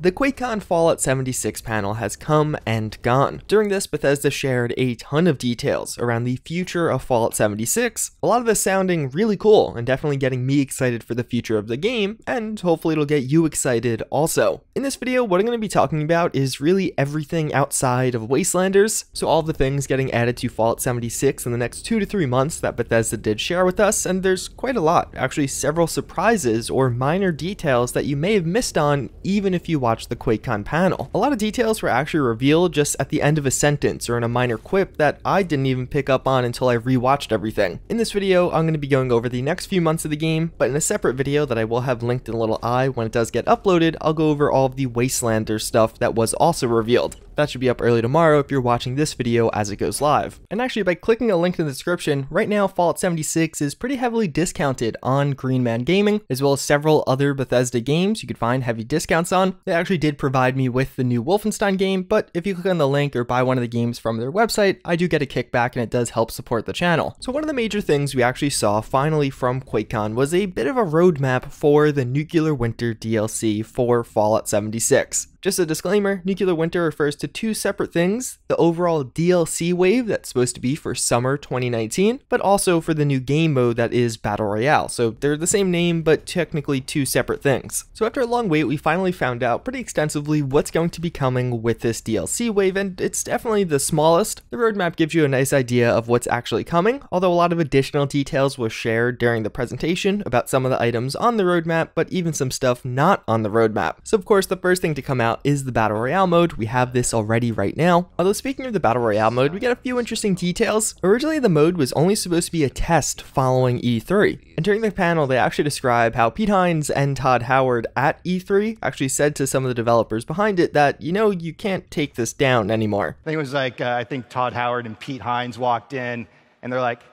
The Quakecon Fallout 76 panel has come and gone. During this, Bethesda shared a ton of details around the future of Fallout 76, a lot of this sounding really cool and definitely getting me excited for the future of the game, and hopefully it'll get you excited also. In this video, what I'm going to be talking about is really everything outside of Wastelanders, so all of the things getting added to Fallout 76 in the next 2 to 3 months that Bethesda did share with us, and there's quite a lot, actually several surprises or minor details that you may have missed on even if you watched the Quakecon panel. A lot of details were actually revealed just at the end of a sentence or in a minor quip that I didn't even pick up on until I rewatched everything. In this video, I'm going to be going over the next few months of the game, but in a separate video that I will have linked in a little eye when it does get uploaded, I'll go over all of the Wastelander stuff that was also revealed. That should be up early tomorrow if you're watching this video as it goes live. And actually, by clicking a link in the description, right now Fallout 76 is pretty heavily discounted on Green Man Gaming, as well as several other Bethesda games you could find heavy discounts on. They actually did provide me with the new Wolfenstein game, but if you click on the link or buy one of the games from their website, I do get a kickback and it does help support the channel. So one of the major things we actually saw finally from QuakeCon was a bit of a roadmap for the Nuclear Winter DLC for Fallout 76. Just a disclaimer, Nuclear Winter refers to two separate things, the overall DLC wave that's supposed to be for summer 2019, but also for the new game mode that is Battle Royale. So they're the same name, but technically two separate things. So after a long wait, we finally found out pretty extensively what's going to be coming with this DLC wave, and it's definitely the smallest. The roadmap gives you a nice idea of what's actually coming, although a lot of additional details were shared during the presentation about some of the items on the roadmap, but even some stuff not on the roadmap. So of course, the first thing to come out is the Battle Royale mode. We have this already right now. Although speaking of the Battle Royale mode, we get a few interesting details. Originally, the mode was only supposed to be a test following E3. And during the panel, they actually describe how Pete Hines and Todd Howard at E3 actually said to some of the developers behind it that, you know, you can't take this down anymore. I think it was like, I think Todd Howard and Pete Hines walked in and they're like,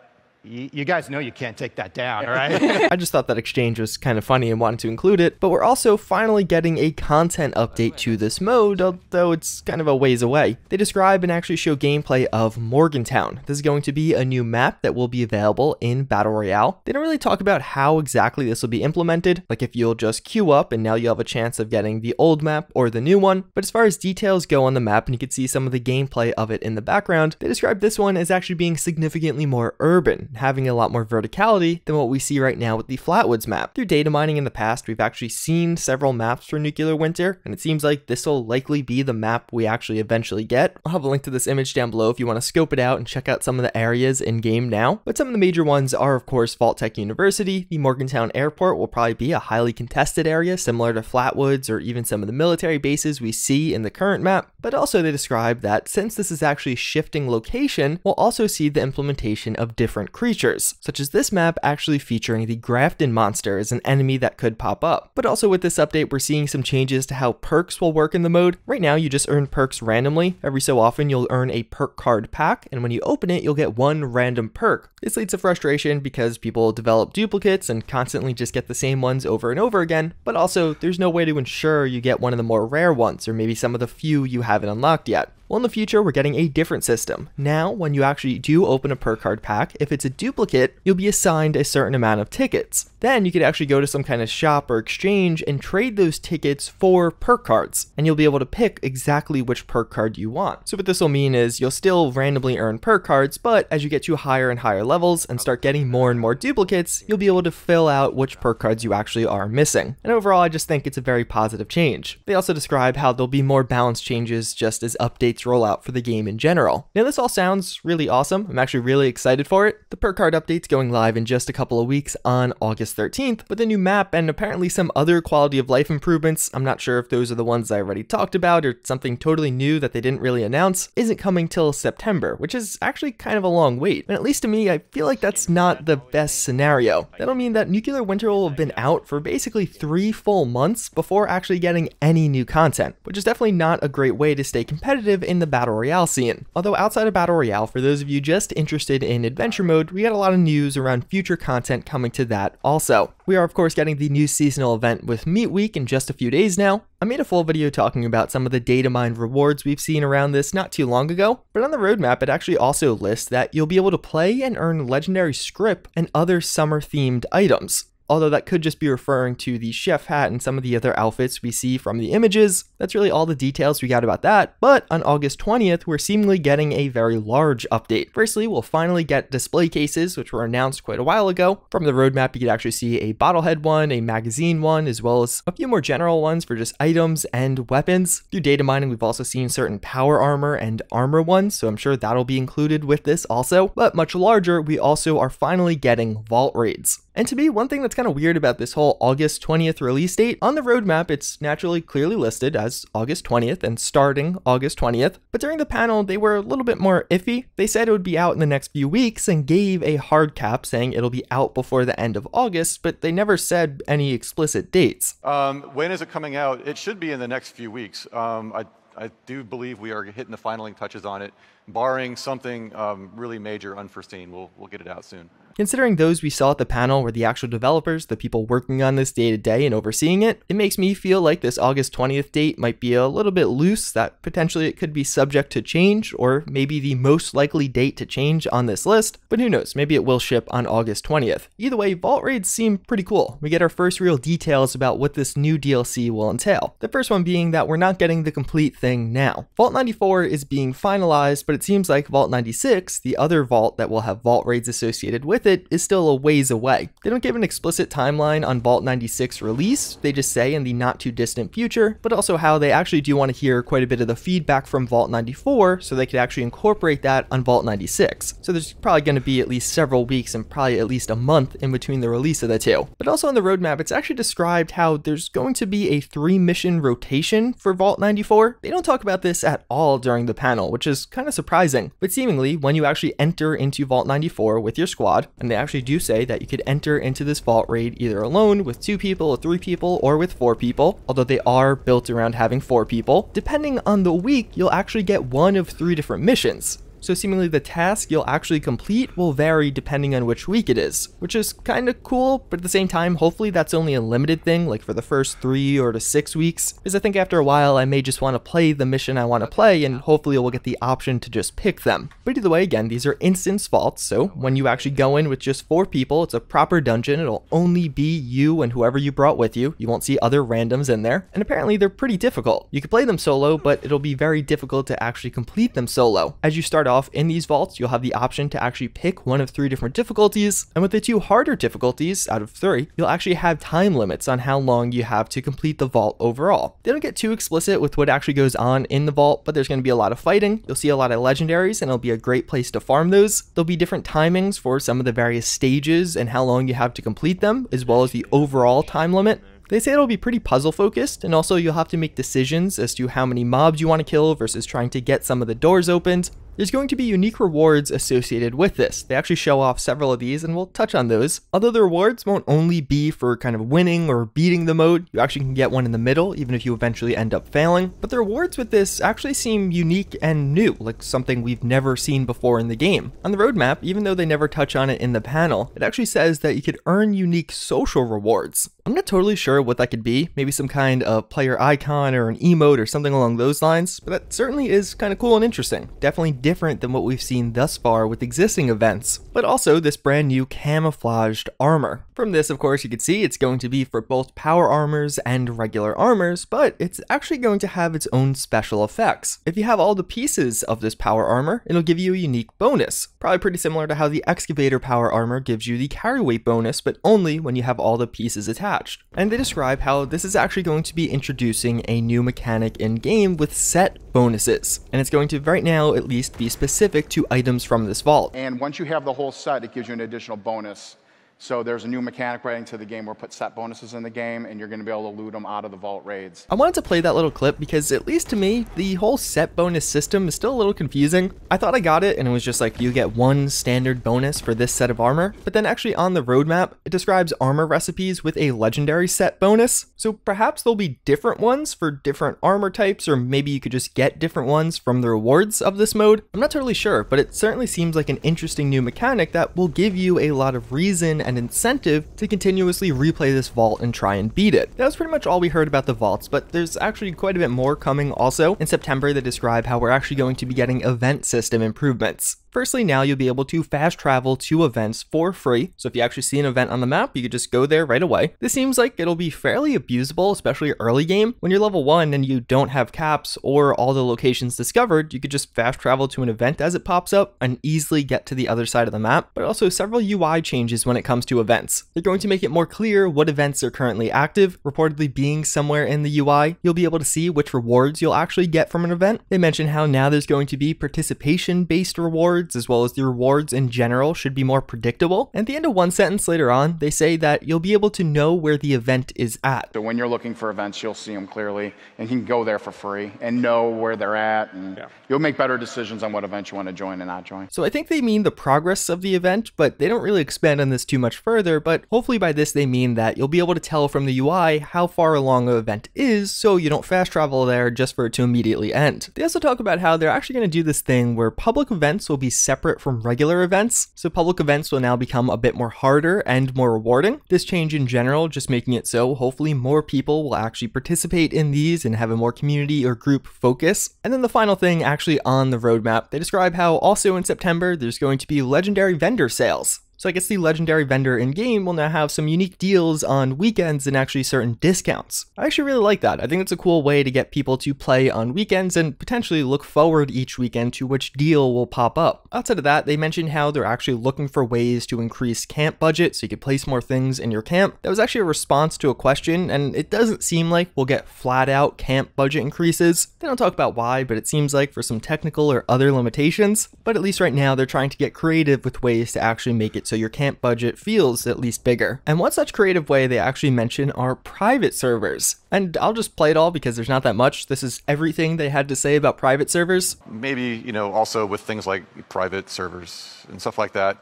you guys know you can't take that down, all right? I just thought that exchange was kind of funny and wanted to include it, but we're also finally getting a content update to this mode, although it's kind of a ways away. They describe and actually show gameplay of Morgantown. This is going to be a new map that will be available in Battle Royale. They don't really talk about how exactly this will be implemented, like if you'll just queue up and now you'll have a chance of getting the old map or the new one, but as far as details go on the map, and you can see some of the gameplay of it in the background, they describe this one as actually being significantly more urban, having a lot more verticality than what we see right now with the Flatwoods map. Through data mining in the past, we've actually seen several maps for Nuclear Winter, and it seems like this will likely be the map we actually eventually get. I'll have a link to this image down below if you want to scope it out and check out some of the areas in game now. But some of the major ones are, of course, Vault-Tec University. The Morgantown Airport will probably be a highly contested area similar to Flatwoods or even some of the military bases we see in the current map. But also they describe that since this is actually shifting location, we'll also see the implementation of different creatures, such as this map actually featuring the Grafton monster as an enemy that could pop up. But also with this update, we're seeing some changes to how perks will work in the mode. Right now, you just earn perks randomly. Every so often, you'll earn a perk card pack, and when you open it, you'll get one random perk. This leads to frustration because people develop duplicates and constantly just get the same ones over and over again, but also there's no way to ensure you get one of the more rare ones, or maybe some of the few you haven't unlocked yet. Well, in the future, we're getting a different system. Now, when you actually do open a perk card pack, if it's a duplicate, you'll be assigned a certain amount of tickets. Then you could actually go to some kind of shop or exchange and trade those tickets for perk cards, and you'll be able to pick exactly which perk card you want. So what this will mean is you'll still randomly earn perk cards, but as you get to higher and higher levels and start getting more and more duplicates, you'll be able to fill out which perk cards you actually are missing. And overall, I just think it's a very positive change. They also describe how there'll be more balance changes just as updates roll out for the game in general. Now this all sounds really awesome. I'm actually really excited for it. The perk card update's going live in just a couple of weeks on August 13th, but the new map and apparently some other quality of life improvements, I'm not sure if those are the ones I already talked about or something totally new that they didn't really announce, isn't coming till September, which is actually kind of a long wait. And at least to me, I feel like that's not the best scenario. That'll mean that Nuclear Winter will have been out for basically 3 full months before actually getting any new content, which is definitely not a great way to stay competitive in the Battle Royale scene. Although outside of Battle Royale, for those of you just interested in adventure mode, we got a lot of news around future content coming to that also. We are of course getting the new seasonal event with Meat Week in just a few days now. I made a full video talking about some of the data mined rewards we've seen around this not too long ago, but on the roadmap it actually also lists that you'll be able to play and earn legendary script and other summer themed items. although that could just be referring to the chef hat and some of the other outfits we see from the images. That's really all the details we got about that, but on August 20th, we're seemingly getting a very large update. Firstly, we'll finally get display cases, which were announced quite a while ago. From the roadmap, you could actually see a bottlehead one, a magazine one, as well as a few more general ones for just items and weapons. Through data mining, we've also seen certain power armor and armor ones, so I'm sure that'll be included with this also. But much larger, we also are finally getting vault raids. And to me, one thing that's kind of weird about this whole August 20th release date, on the roadmap, it's naturally clearly listed as August 20th and starting August 20th, but during the panel, they were a little bit more iffy. They said it would be out in the next few weeks and gave a hard cap saying it'll be out before the end of August, but they never said any explicit dates. When is it coming out? It should be in the next few weeks. I do believe we are hitting the finaling touches on it. Barring something really major unforeseen, we'll get it out soon. Considering those we saw at the panel were the actual developers, the people working on this day to day and overseeing it, it makes me feel like this August 20th date might be a little bit loose, that potentially it could be subject to change, or maybe the most likely date to change on this list, but who knows, maybe it will ship on August 20th. Either way, vault raids seem pretty cool. We get our first real details about what this new DLC will entail. The first one being that we're not getting the complete thing now. Vault 94 is being finalized, but it seems like Vault 96, the other vault that will have vault raids associated with it, is still a ways away. They don't give an explicit timeline on Vault 96 release, they just say in the not too distant future, but also how they actually do want to hear quite a bit of the feedback from Vault 94 so they could actually incorporate that on Vault 96. So there's probably going to be at least several weeks and probably at least a month in between the release of the two. But also on the roadmap, it's actually described how there's going to be a 3-mission rotation for Vault 94. They don't talk about this at all during the panel, which is kind of surprising, but seemingly when you actually enter into Vault 94 with your squad, and they actually do say that you could enter into this vault raid either alone, with 2 people, or 3 people, or with 4 people, although they are built around having 4 people. Depending on the week, you'll actually get one of 3 different missions. So seemingly the task you'll actually complete will vary depending on which week it is, which is kind of cool, but at the same time, hopefully that's only a limited thing, like for the first 3 or to 6 weeks, because I think after a while I may just want to play the mission I want to play, and hopefully we'll get the option to just pick them. But either way, again, these are instance vaults, so when you actually go in with just 4 people, it's a proper dungeon, it'll only be you and whoever you brought with you, you won't see other randoms in there, and apparently they're pretty difficult. You can play them solo, but it'll be very difficult to actually complete them solo. As you start off in these vaults, you'll have the option to actually pick one of 3 different difficulties, and with the 2 harder difficulties out of 3, you'll actually have time limits on how long you have to complete the vault overall. They don't get too explicit with what actually goes on in the vault, but there's going to be a lot of fighting, you'll see a lot of legendaries, and it'll be a great place to farm those. There'll be different timings for some of the various stages and how long you have to complete them, as well as the overall time limit. They say it'll be pretty puzzle focused, and also you'll have to make decisions as to how many mobs you want to kill versus trying to get some of the doors opened. There's going to be unique rewards associated with this. They actually show off several of these, and we'll touch on those. Although the rewards won't only be for kind of winning or beating the mode, you actually can get one in the middle, even if you eventually end up failing. But the rewards with this actually seem unique and new, like something we've never seen before in the game. On the roadmap, even though they never touch on it in the panel, it actually says that you could earn unique social rewards. I'm not totally sure what that could be, maybe some kind of player icon or an emote or something along those lines, but that certainly is kind of cool and interesting. Definitely different than what we've seen thus far with existing events, but also this brand new camouflaged armor. From this, of course, you can see it's going to be for both power armors and regular armors, but it's actually going to have its own special effects. If you have all the pieces of this power armor, it'll give you a unique bonus, probably pretty similar to how the excavator power armor gives you the carry weight bonus, but only when you have all the pieces attached. And they describe how this is actually going to be introducing a new mechanic in game with set bonuses, and it's going to right now at least be specific to items from this vault. And once you have the whole set, it gives you an additional bonus. So there's a new mechanic right into the game where put set bonuses in the game, and you're going to be able to loot them out of the vault raids. I wanted to play that little clip because, at least to me, the whole set bonus system is still a little confusing. I thought I got it, and it was just like you get one standard bonus for this set of armor, but then actually on the roadmap, it describes armor recipes with a legendary set bonus. So perhaps there'll be different ones for different armor types, or maybe you could just get different ones from the rewards of this mode. I'm not totally sure, but it certainly seems like an interesting new mechanic that will give you a lot of reason and incentive to continuously replay this vault and try and beat it. That was pretty much all we heard about the vaults, but there's actually quite a bit more coming also. In September, they describe how we're actually going to be getting event system improvements. Firstly, now you'll be able to fast travel to events for free. So if you actually see an event on the map, you could just go there right away. This seems like it'll be fairly abusable, especially early game. When you're level 1 and you don't have caps or all the locations discovered, you could just fast travel to an event as it pops up and easily get to the other side of the map. But also several UI changes when it comes to events. They're going to make it more clear what events are currently active, reportedly being somewhere in the UI. You'll be able to see which rewards you'll actually get from an event. They mention how now there's going to be participation-based rewards, as well as the rewards in general should be more predictable. And at the end of one sentence later on, they say that you'll be able to know where the event is at. So when you're looking for events, you'll see them clearly and you can go there for free and know where they're at, and you'll make better decisions on what event you want to join and not join. So I think they mean the progress of the event, but they don't really expand on this too much further. But hopefully by this they mean that you'll be able to tell from the UI how far along an event is, so you don't fast travel there just for it to immediately end. They also talk about how they're actually going to do this thing where public events will be separate from regular events, so public events will now become a bit more harder and more rewarding. This change in general just making it so hopefully more people will actually participate in these and have a more community or group focus. And then the final thing actually on the roadmap, they describe how also in September there's going to be legendary vendor sales. So I guess the legendary vendor in-game will now have some unique deals on weekends and actually certain discounts. I actually really like that. I think it's a cool way to get people to play on weekends and potentially look forward each weekend to which deal will pop up. Outside of that, they mentioned how they're actually looking for ways to increase camp budget so you could place more things in your camp. That was actually a response to a question, and it doesn't seem like we'll get flat out camp budget increases. They don't talk about why, but it seems like for some technical or other limitations. But at least right now, they're trying to get creative with ways to actually make it so your camp budget feels at least bigger. And one such creative way they actually mention are private servers. And I'll just play it all because there's not that much. This is everything they had to say about private servers. Maybe, also with things like private servers and stuff like that,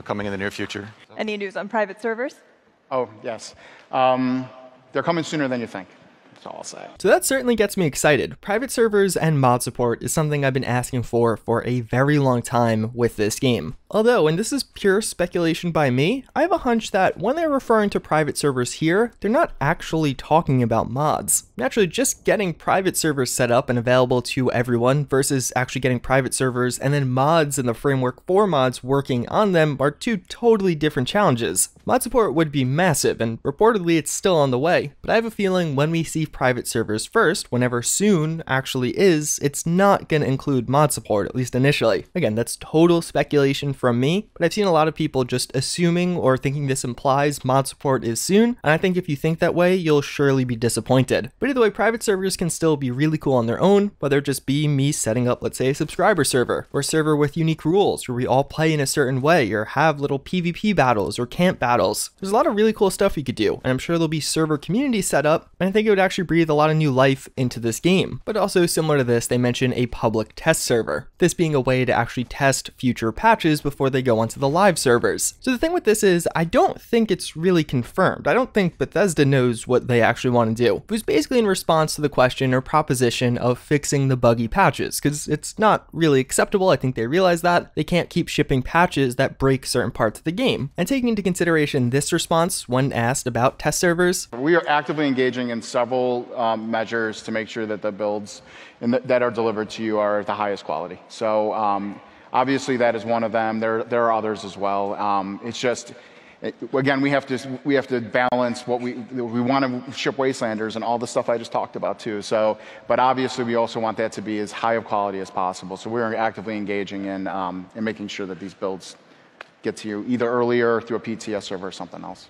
coming in the near future. Any news on private servers? Oh, yes. They're coming sooner than you think. That's all I'll say. So that certainly gets me excited. Private servers and mod support is something I've been asking for a very long time with this game. Although, and this is pure speculation by me, I have a hunch that when they're referring to private servers here, they're not actually talking about mods. Naturally, just getting private servers set up and available to everyone versus actually getting private servers and then mods and the framework for mods working on them are two totally different challenges. Mod support would be massive, and reportedly it's still on the way, but I have a feeling when we see private servers first, whenever soon actually is, it's not going to include mod support, at least initially. Again, that's total speculation from me, but I've seen a lot of people just assuming or thinking this implies mod support is soon, and I think if you think that way, you'll surely be disappointed. But either way, private servers can still be really cool on their own, whether it just be me setting up, let's say, a subscriber server, or a server with unique rules, where we all play in a certain way, or have little PvP battles, or camp battles. There's a lot of really cool stuff you could do, and I'm sure there'll be server communities set up, and I think it would actually breathe a lot of new life into this game. But also similar to this, they mention a public test server, this being a way to actually test future patches before they go onto the live servers. So the thing with this is, I don't think it's really confirmed. I don't think Bethesda knows what they actually want to do. It was basically in response to the question or proposition of fixing the buggy patches, because it's not really acceptable. I think they realize that. They can't keep shipping patches that break certain parts of the game. And taking into consideration this response when asked about test servers, we are actively engaging in several measures to make sure that the builds that are delivered to you are the highest quality. So obviously that is one of them. There are others as well. It's just, again, we have to balance what we want to ship Wastelanders and all the stuff I just talked about too. So, but obviously we also want that to be as high of quality as possible. So we're actively engaging in making sure that these builds get to you either earlier through a PTS server or something else.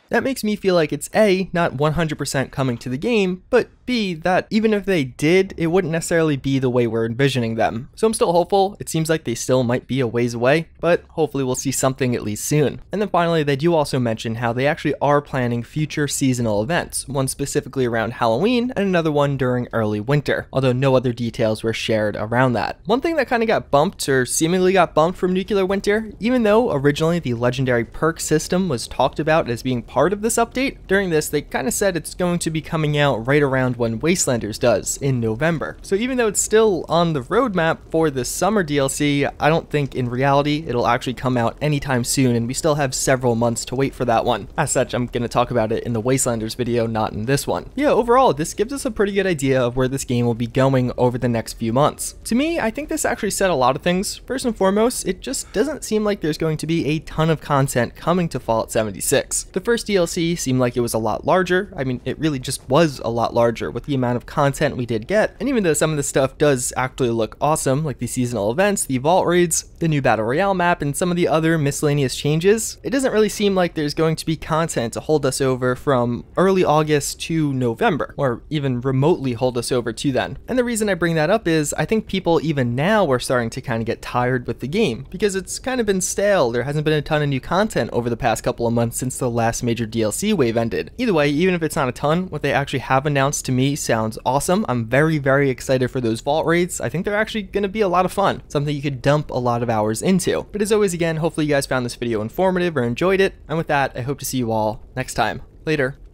That makes me feel like it's A, not 100% coming to the game, but B, that even if they did, it wouldn't necessarily be the way we're envisioning them. So I'm still hopeful. It seems like they still might be a ways away, but hopefully we'll see something at least soon. And then finally, they do also mention how they actually are planning future seasonal events, one specifically around Halloween and another one during early winter, although no other details were shared around that. One thing that kind of got bumped, or seemingly got bumped from Nuclear Winter, even though originally the legendary perk system was talked about as being part of this update. During this, they kind of said it's going to be coming out right around when Wastelanders does, in November. So even though it's still on the roadmap for this summer DLC, I don't think in reality it'll actually come out anytime soon, and we still have several months to wait for that one. As such, I'm going to talk about it in the Wastelanders video, not in this one. Yeah, overall, this gives us a pretty good idea of where this game will be going over the next few months. To me, I think this actually said a lot of things. First and foremost, it just doesn't seem like there's going to be a ton of content coming to Fallout 76. The first DLC seemed like it was a lot larger. I mean, it really just was a lot larger with the amount of content we did get. And even though some of the stuff does actually look awesome, like the seasonal events, the vault raids, the new Battle Royale map, and some of the other miscellaneous changes, it doesn't really seem like there's going to be content to hold us over from early August to November, or even remotely hold us over to then. And the reason I bring that up is I think people even now are starting to kind of get tired with the game, because it's kind of been stale. There hasn't been a ton of new content over the past couple of months since the last major DLC wave ended. Either way, even if it's not a ton, what they actually have announced to me sounds awesome. I'm very, very excited for those vault raids. I think they're actually going to be a lot of fun, something you could dump a lot of hours into. But as always, again, hopefully you guys found this video informative or enjoyed it. And with that, I hope to see you all next time. Later.